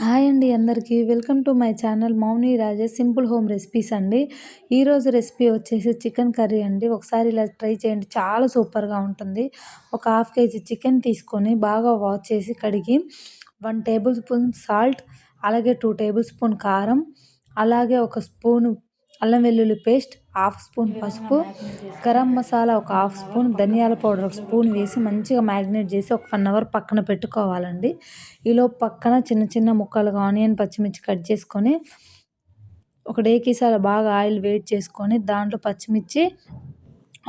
Hi అండి అందరికీ. Welcome to my channel Mouni Rajesh simple home recipes అండి. ఈరోజు రెసిపీ వచ్చేసి చికెన్ కర్రీ అండి. ఒకసారి ఇలా ట్రై చేయండి, చాలా సూపర్‌గా ఉంటుంది. ఒక హాఫ్ కేజీ చికెన్ తీసుకొని బాగా వాష్ చేసి కడిగి 1 టేబుల్ స్పూన్ సాల్ట్, అలాగే 2 టేబుల్ స్పూన్ కారం, అలాగే ఒక స్పూను అల్లం వెల్లుల్లి పేస్ట్, హాఫ్ స్పూన్ పసుపు, గరం మసాలా ఒక హాఫ్ స్పూన్, ధనియాల పౌడర్ ఒక స్పూన్ వేసి మంచిగా మ్యాగ్నేట్ చేసి ఒక 1 అవర్ పక్కన పెట్టుకోవాలండి. ఈలోపు పక్కన చిన్న చిన్న ముక్కలుగా ఆనియన్, పచ్చిమిర్చి కట్ చేసుకొని ఒక డేకిసాల బాగా ఆయిల్ వేడి చేసుకొని దాంట్లో పచ్చిమిర్చి,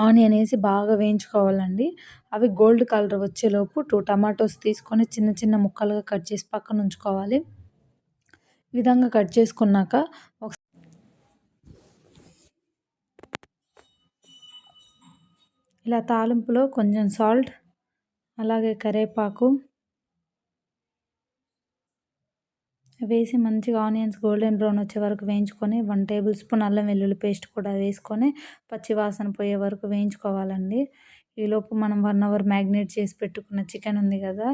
ఆనియన్ వేసి బాగా వేయించుకోవాలండి. అవి గోల్డ్ కలర్ వచ్చేలోపు 2 టమాటోస్ తీసుకొని చిన్న చిన్న ముక్కలుగా కట్ చేసి పక్కన ఉంచుకోవాలి. ఈ విధంగా కట్ చేసుకున్నాక ఇలా తాలింపులో కొంచెం సాల్ట్, అలాగే కరివేపాకు వేసి మంచిగా ఆనియన్స్ గోల్డెన్ బ్రౌన్ వచ్చే వరకు వేయించుకొని 1 టేబుల్ స్పూన్ అల్లం వెల్లుల్లి పేస్ట్ కూడా వేసుకొని పచ్చి వాసన పోయే వరకు వేయించుకోవాలండి. ఈలోపు మనం 1 అవర్ మ్యాగ్నేట్ చేసి పెట్టుకున్న చికెన్ ఉంది కదా,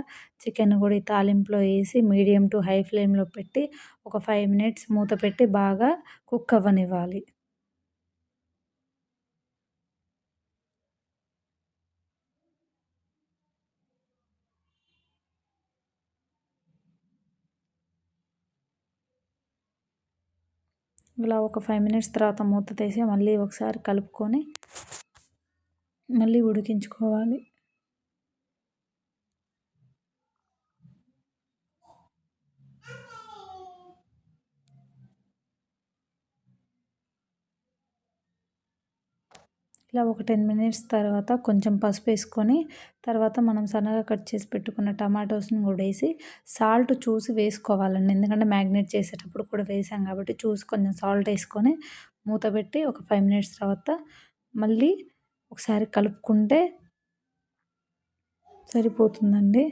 చికెన్ కూడా ఈ తాలింపులో వేసి మీడియం టు హై ఫ్లేమ్లో పెట్టి ఒక 5 మినిట్స్ మూత పెట్టి బాగా కుక్ అవ్వనివ్వాలి. ఇలా ఒక 5 మినిట్స్ తర్వాత మూత తీసి మళ్ళీ ఒకసారి కలుపుకొని మళ్ళీ ఉడికించుకోవాలి. ఇలా ఒక 10 మినిట్స్ తర్వాత కొంచెం పసుపు వేసుకొని తర్వాత మనం సన్నగా కట్ చేసి పెట్టుకున్న టమాటోస్ని కూడా వేసి సాల్ట్ చూసి వేసుకోవాలండి. ఎందుకంటే మ్యాగ్నేట్ చేసేటప్పుడు కూడా వేసాం కాబట్టి చూసి కొంచెం సాల్ట్ వేసుకొని మూత పెట్టి ఒక 5 మినిట్స్ తర్వాత మళ్ళీ ఒకసారి కలుపుకుంటే సరిపోతుందండి.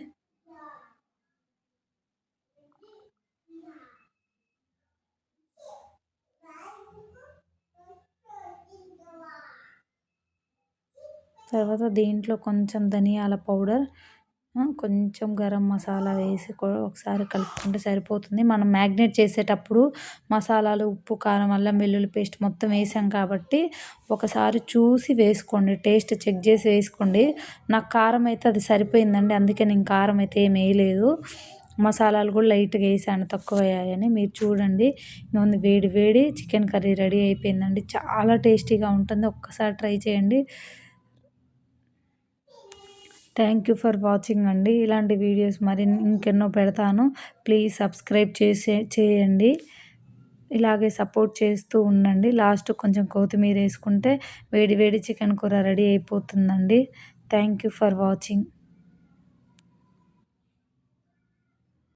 తర్వాత దీంట్లో కొంచెం ధనియాల పౌడర్, కొంచెం గరం మసాలా వేసి ఒకసారి కలుపుకుంటే సరిపోతుంది. మనం మ్యాగ్నేట్ చేసేటప్పుడు మసాలాలు, ఉప్పు, కారం, అల్లం వెల్లుల్లి పేస్ట్ మొత్తం వేసాం కాబట్టి ఒకసారి చూసి వేసుకోండి, టేస్ట్ చెక్ చేసి వేసుకోండి. నాకు కారం అయితే అది సరిపోయిందండి, అందుకే నేను కారం అయితే ఏమి వేయలేదు. మసాలాలు కూడా లైట్గా వేసాను, తక్కువ అయ్యాయని. మీరు చూడండి, ఇంకొంది వేడి వేడి చికెన్ కర్రీ రెడీ అయిపోయిందండి. చాలా టేస్టీగా ఉంటుంది, ఒక్కసారి ట్రై చేయండి. థ్యాంక్ యూ ఫర్ వాచింగ్ అండి. ఇలాంటి వీడియోస్ మరి ఇంకెన్నో పెడతాను. ప్లీజ్ సబ్స్క్రైబ్ చేయండి. ఇలాగే సపోర్ట్ చేస్తూ ఉండండి. లాస్ట్ కొంచెం కొత్తిమీర వేసుకుంటే వేడి వేడి చికెన్ కూర రెడీ అయిపోతుందండి. Thank you for watching.